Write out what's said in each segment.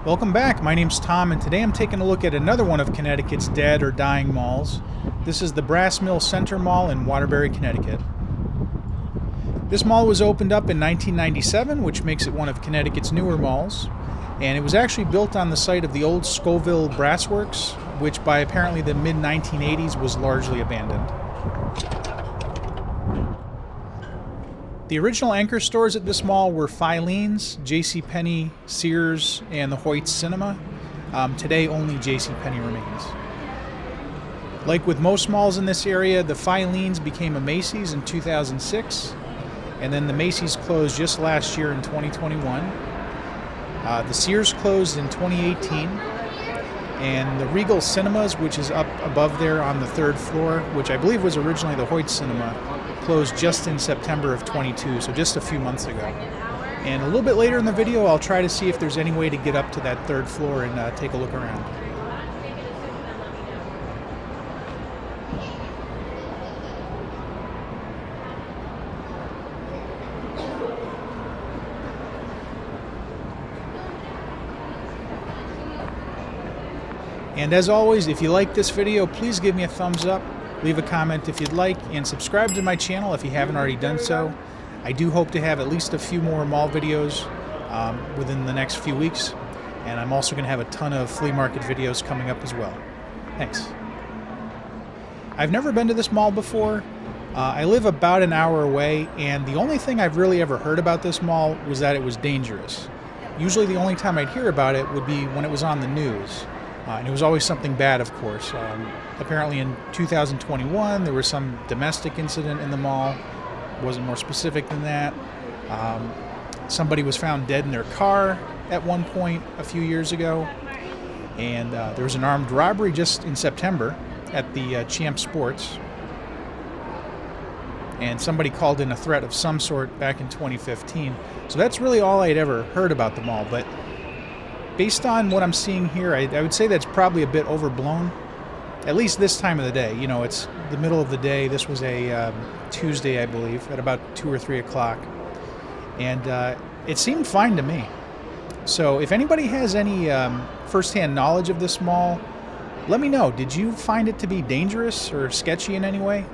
Welcome back. My name's Tom, and today I'm taking a look at another one of Connecticut's dead or dying malls. This is the Brass Mill Center Mall in Waterbury, Connecticut. This mall was opened up in 1997, which makes it one of Connecticut's newer malls, and it was actually built on the site of the old Scoville Brass Works, which by apparently the mid-1980s was largely abandoned. The original anchor stores at this mall were Filene's, JCPenney, Sears, and the Hoyt's Cinema. Today only JCPenney remains. Like with most malls in this area, the Filene's became a Macy's in 2006, and then the Macy's closed just last year in 2021. The Sears closed in 2018, and the Regal Cinemas, which is up above there on the third floor, which I believe was originally the Hoyt's Cinema, closed just in September of 22, so just a few months ago. And a little bit later in the video, I'll try to see if there's any way to get up to that third floor and take a look around. And as always, if you like this video, please give me a thumbs up. Leave a comment if you'd like, and subscribe to my channel if you haven't already done so. I do hope to have at least a few more mall videos within the next few weeks, and I'm also going to have a ton of flea market videos coming up as well. Thanks. I've never been to this mall before. I live about an hour away, and the only thing I've really ever heard about this mall was that it was dangerous. Usually the only time I'd hear about it would be when it was on the news. And it was always something bad, of course. Apparently in 2021, there was some domestic incident in the mall. Wasn't more specific than that. Somebody was found dead in their car at one point a few years ago. And there was an armed robbery just in September at the Champ Sports. And somebody called in a threat of some sort back in 2015. So that's really all I'd ever heard about the mall. But based on what I'm seeing here, I would say that's probably a bit overblown, at least this time of the day. You know, it's the middle of the day. This was a Tuesday, I believe, at about 2 or 3 o'clock. And it seemed fine to me. So if anybody has any firsthand knowledge of this mall, let me know. Did you find it to be dangerous or sketchy in any way?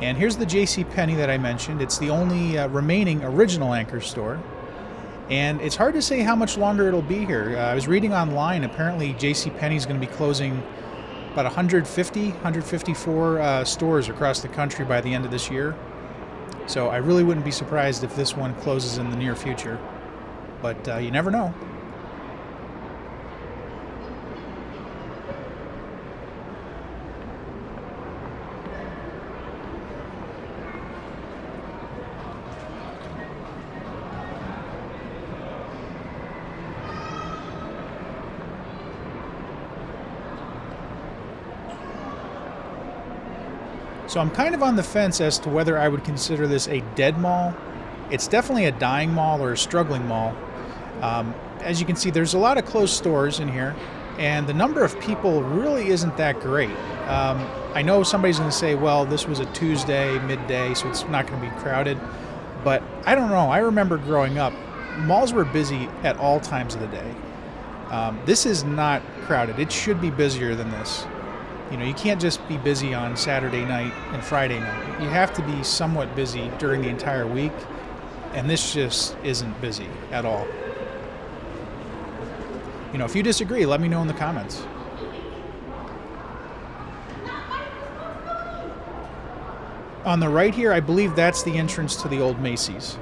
And here's the JCPenney that I mentioned. It's the only remaining original anchor store. And it's hard to say how much longer it'll be here. I was reading online, apparently JCPenney is going to be closing about 154 stores across the country by the end of this year. So I really wouldn't be surprised if this one closes in the near future. But you never know. So I'm kind of on the fence as to whether I would consider this a dead mall. It's definitely a dying mall or a struggling mall. As you can see, there's a lot of closed stores in here, and the number of people really isn't that great. I know somebody's going to say, well, this was a Tuesday, midday, so it's not going to be crowded. But I don't know. I remember growing up, malls were busy at all times of the day. This is not crowded. It should be busier than this. You know, you can't just be busy on Saturday night and Friday night. You have to be somewhat busy during the entire week, and this just isn't busy at all. You know, if you disagree, let me know in the comments. On the right here, I believe that's the entrance to the old Macy's.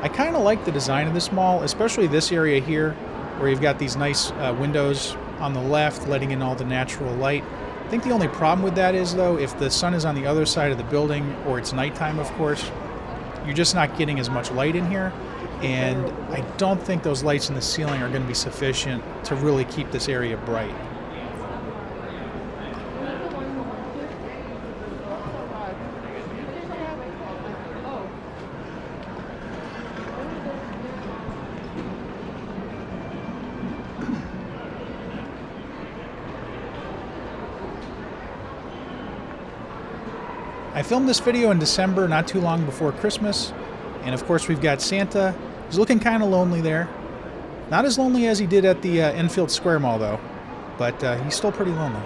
I kind of like the design of this mall, especially this area here, where you've got these nice windows on the left letting in all the natural light. I think the only problem with that is, though, if the sun is on the other side of the building, or it's nighttime, of course, you're just not getting as much light in here. and I don't think those lights in the ceiling are going to be sufficient to really keep this area bright. I filmed this video in December, not too long before Christmas, and of course we've got Santa. He's looking kind of lonely there. Not as lonely as he did at the Enfield Square Mall though, but he's still pretty lonely.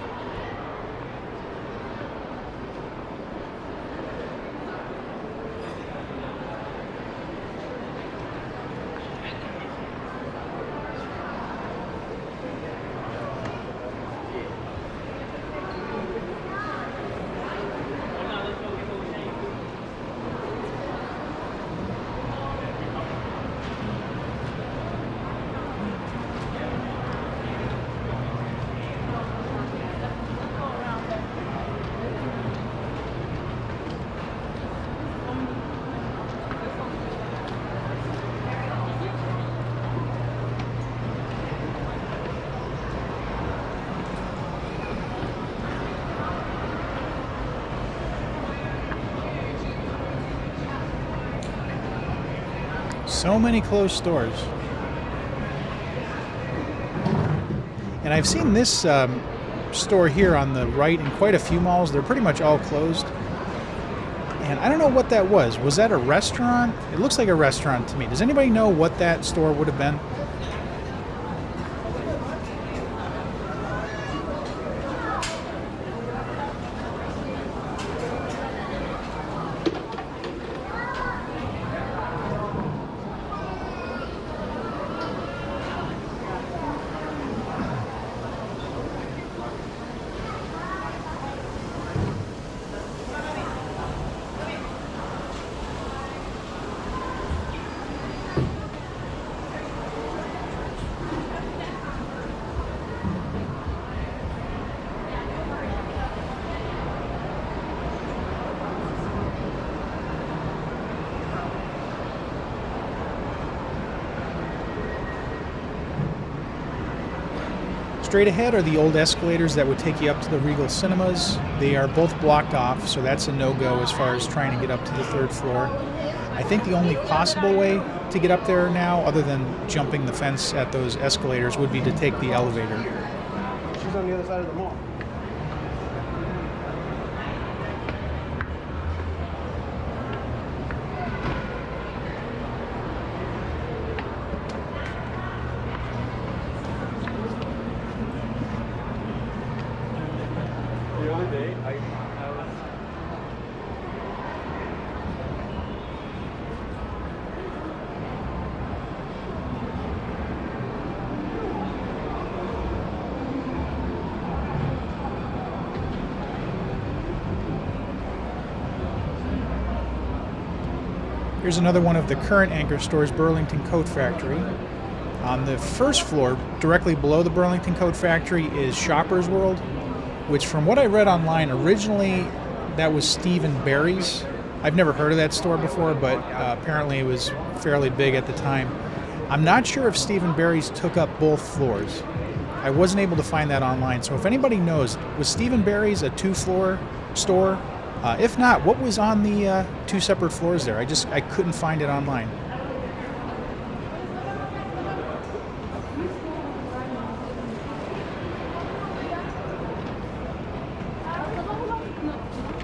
So many closed stores. And I've seen this store here on the right in quite a few malls. They're pretty much all closed. And I don't know what that was. Was that a restaurant? It looks like a restaurant to me. Does anybody know what that store would have been? Straight ahead are the old escalators that would take you up to the Regal Cinemas. They are both blocked off, so that's a no-go as far as trying to get up to the third floor. I think the only possible way to get up there now, other than jumping the fence at those escalators, would be to take the elevator. She's on the other side of the mall. The other day, I was... Here's another one of the current anchor stores, Burlington Coat Factory. On the first floor, directly below the Burlington Coat Factory, is Shoppers World, which from what I read online, originally that was Steve & Barry's. I've never heard of that store before, but apparently it was fairly big at the time. I'm not sure if Steve & Barry's took up both floors. I wasn't able to find that online, so if anybody knows, was Steve & Barry's a two-floor store? If not, what was on the two separate floors there? I couldn't find it online.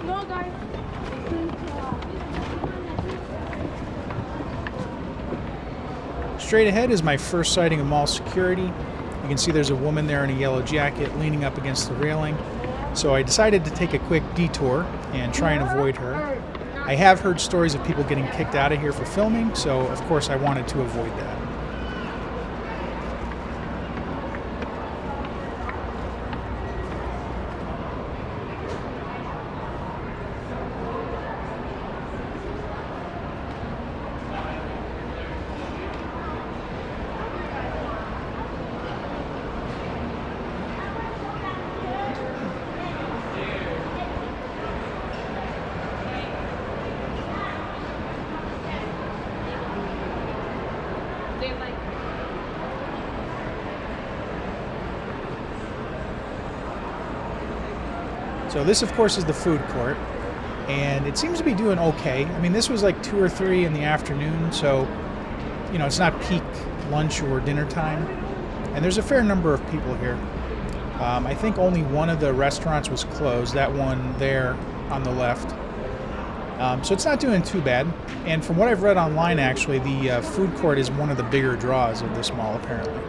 No, guys. Straight ahead is my first sighting of mall security. You can see there's a woman there in a yellow jacket leaning up against the railing. So I decided to take a quick detour and try and avoid her. I have heard stories of people getting kicked out of here for filming, so of course I wanted to avoid that. So this, of course, is the food court, and it seems to be doing okay. I mean, this was like 2 or 3 in the afternoon, so, you know, it's not peak lunch or dinner time, and there's a fair number of people here. I think only one of the restaurants was closed, that one there on the left. So it's not doing too bad, and from what I've read online, actually, the food court is one of the bigger draws of this mall, apparently.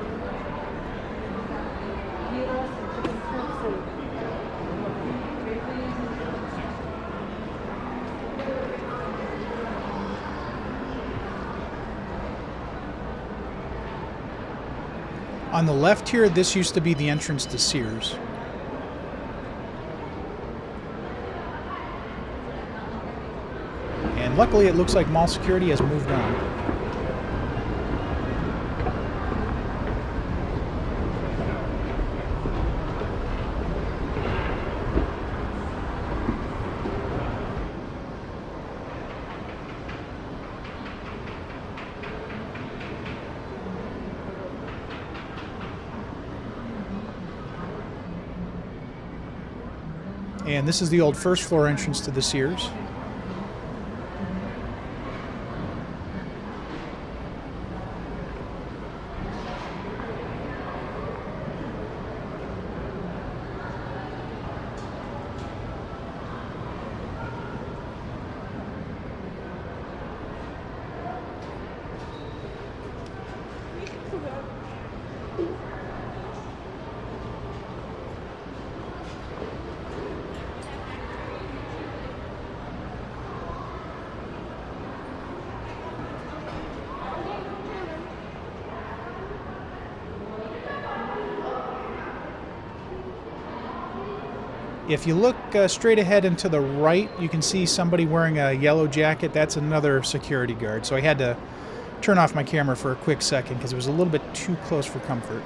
On the left here, this used to be the entrance to Sears. And luckily it looks like mall security has moved on. And this is the old first floor entrance to the Sears. If you look straight ahead and to the right, you can see somebody wearing a yellow jacket. That's another security guard. So I had to turn off my camera for a quick second because it was a little bit too close for comfort.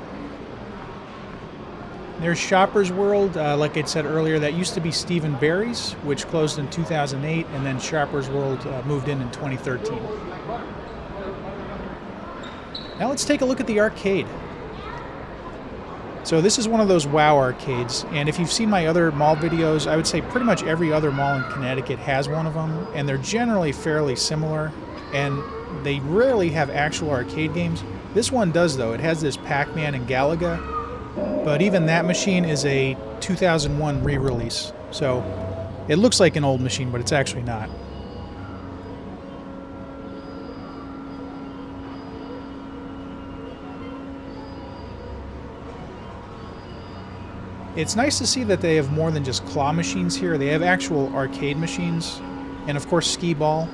There's Shoppers World. Like I said earlier, that used to be Steve & Barry's, which closed in 2008, and then Shoppers World moved in 2013. Now let's take a look at the arcade. So this is one of those WOW arcades, and if you've seen my other mall videos, I would say pretty much every other mall in Connecticut has one of them, and they're generally fairly similar, and they rarely have actual arcade games. This one does, though. It has this Pac-Man and Galaga, but even that machine is a 2001 re-release, so it looks like an old machine, but it's actually not. It's nice to see that they have more than just claw machines here. They have actual arcade machines, and of course skee-ball.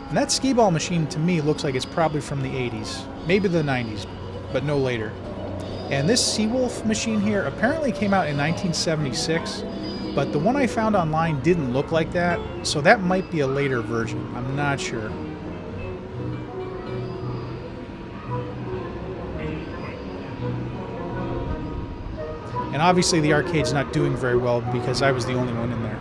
And that skee-ball machine to me looks like it's probably from the 80s, maybe the 90s, but no later. And this Seawolf machine here apparently came out in 1976, but the one I found online didn't look like that, so that might be a later version. I'm not sure. And obviously the arcade's not doing very well because I was the only one in there.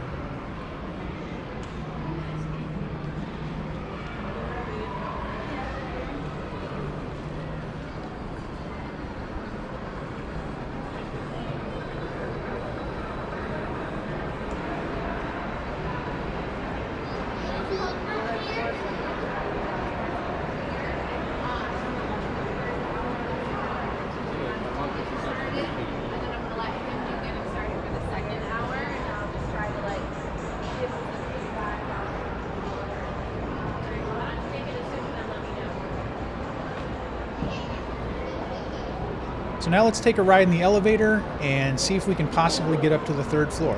So now let's take a ride in the elevator and see if we can possibly get up to the 3rd floor.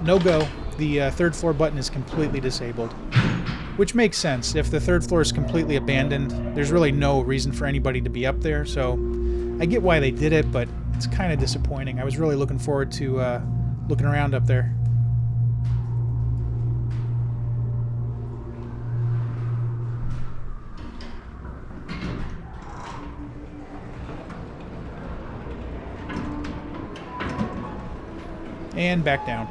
No go. The 3rd floor button is completely disabled. Which makes sense. If the 3rd floor is completely abandoned, there's really no reason for anybody to be up there, so I get why they did it, but it's kind of disappointing. I was really looking forward to looking around up there. And back down.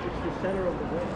It's the center of the way.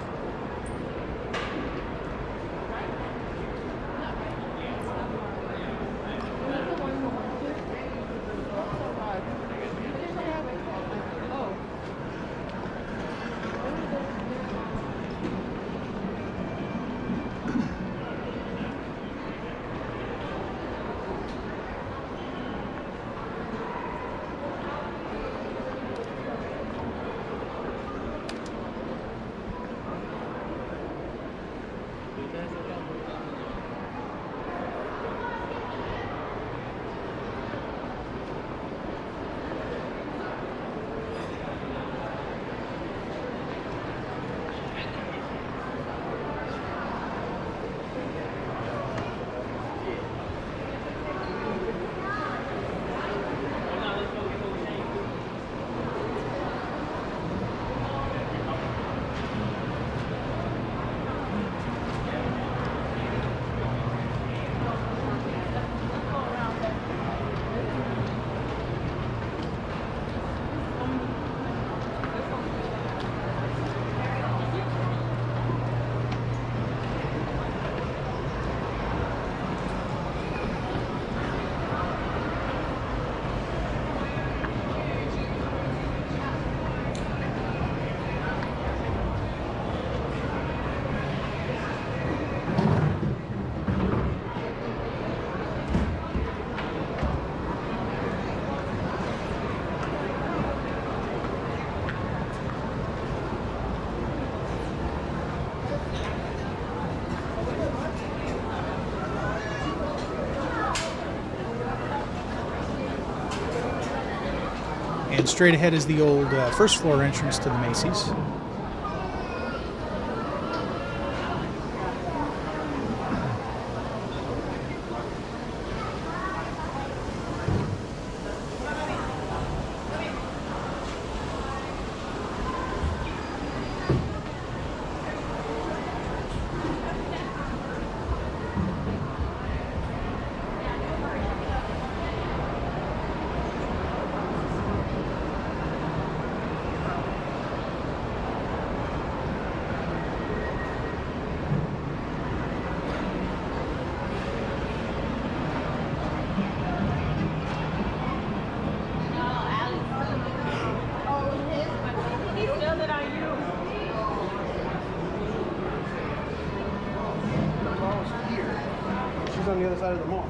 And straight ahead is the old first floor entrance to the Macy's. She's on the other side of the mall.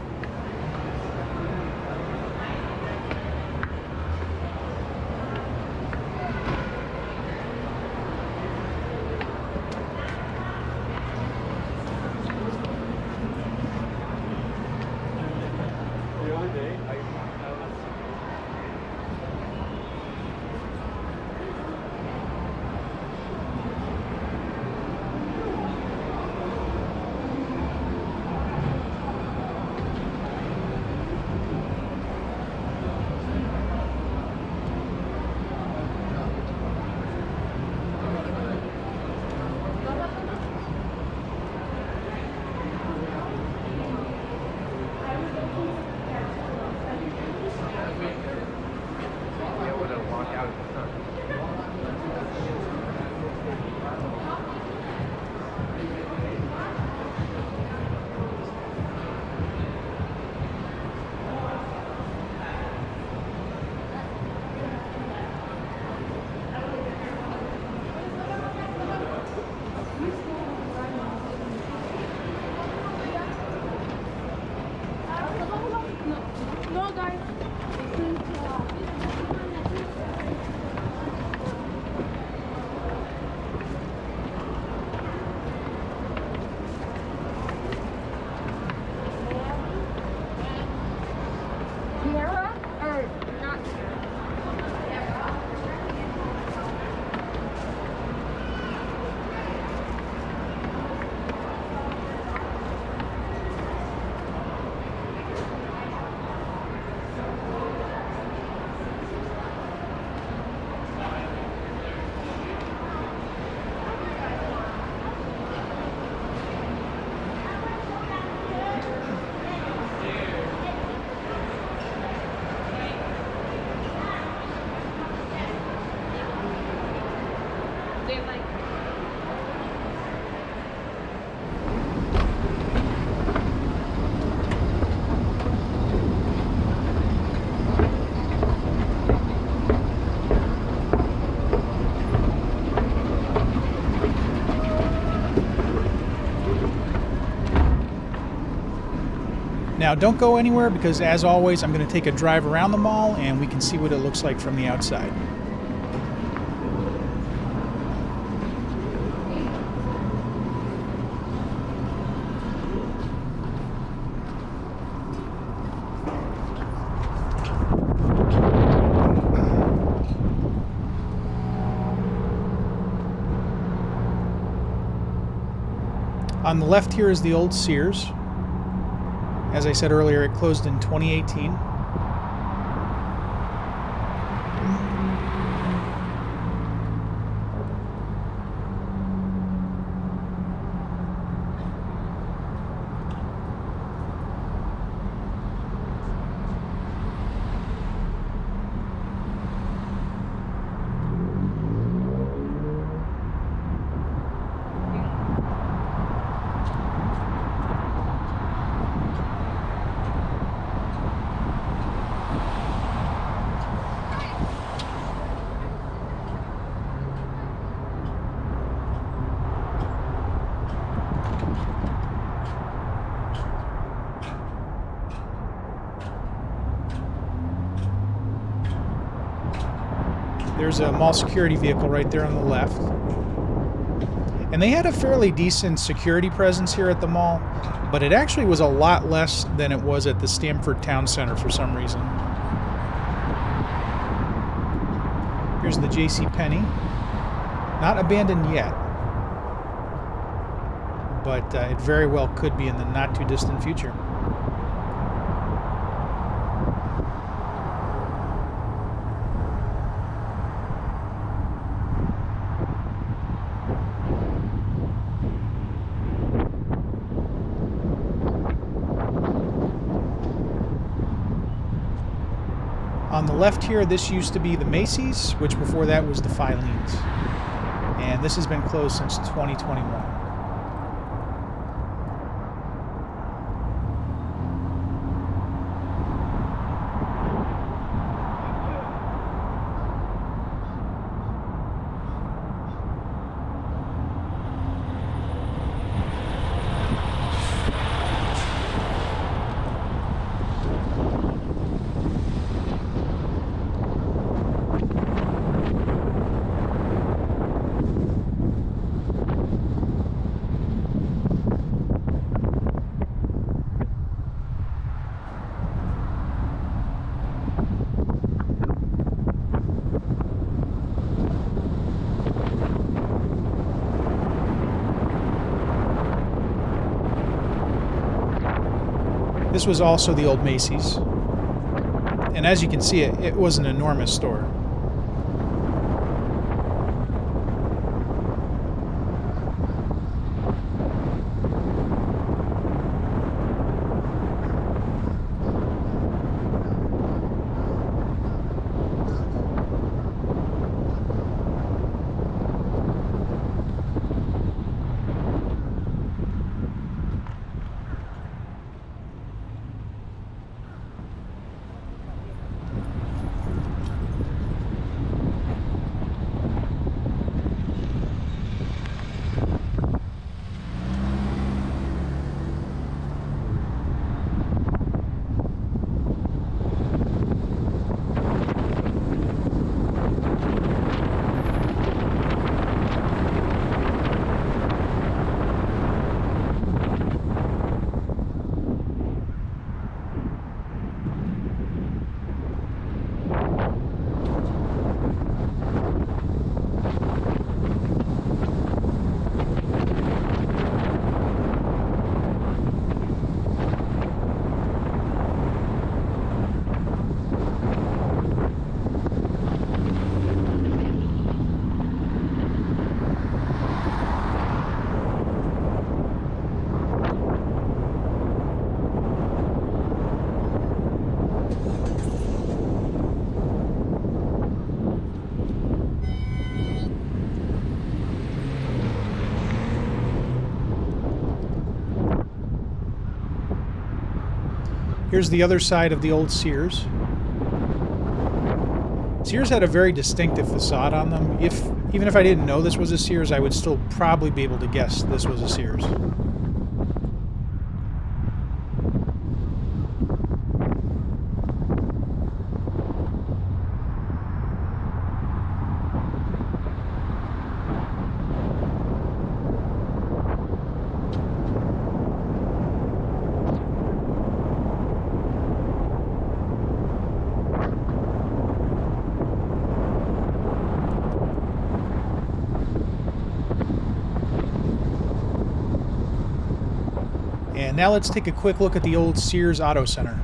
The other day, They're like, Now don't go anywhere because as always I'm going to take a drive around the mall and we can see what it looks like from the outside. On the left here is the old Sears. As I said earlier, it closed in 2018. There's a mall security vehicle right there on the left. And they had a fairly decent security presence here at the mall, but it actually was a lot less than it was at the Stamford Town Center for some reason. Here's the JCPenney. Not abandoned yet, but it very well could be in the not too distant future. On the left here, this used to be the Macy's, which before that was the Filene's. And this has been closed since 2021. This was also the old Macy's. And as you can see, it was an enormous store. Here's the other side of the old Sears. Sears had a very distinctive facade on them. Even if I didn't know this was a Sears, I would still probably be able to guess this was a Sears. And now let's take a quick look at the old Sears Auto Center.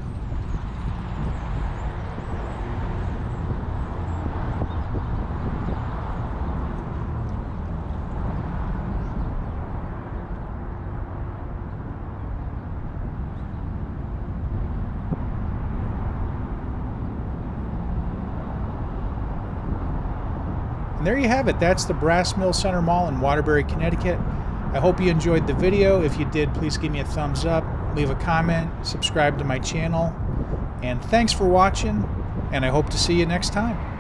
And there you have it. That's the Brass Mill Center Mall in Waterbury, Connecticut. I hope you enjoyed the video. If you did, please give me a thumbs up, leave a comment, subscribe to my channel. And thanks for watching, and I hope to see you next time.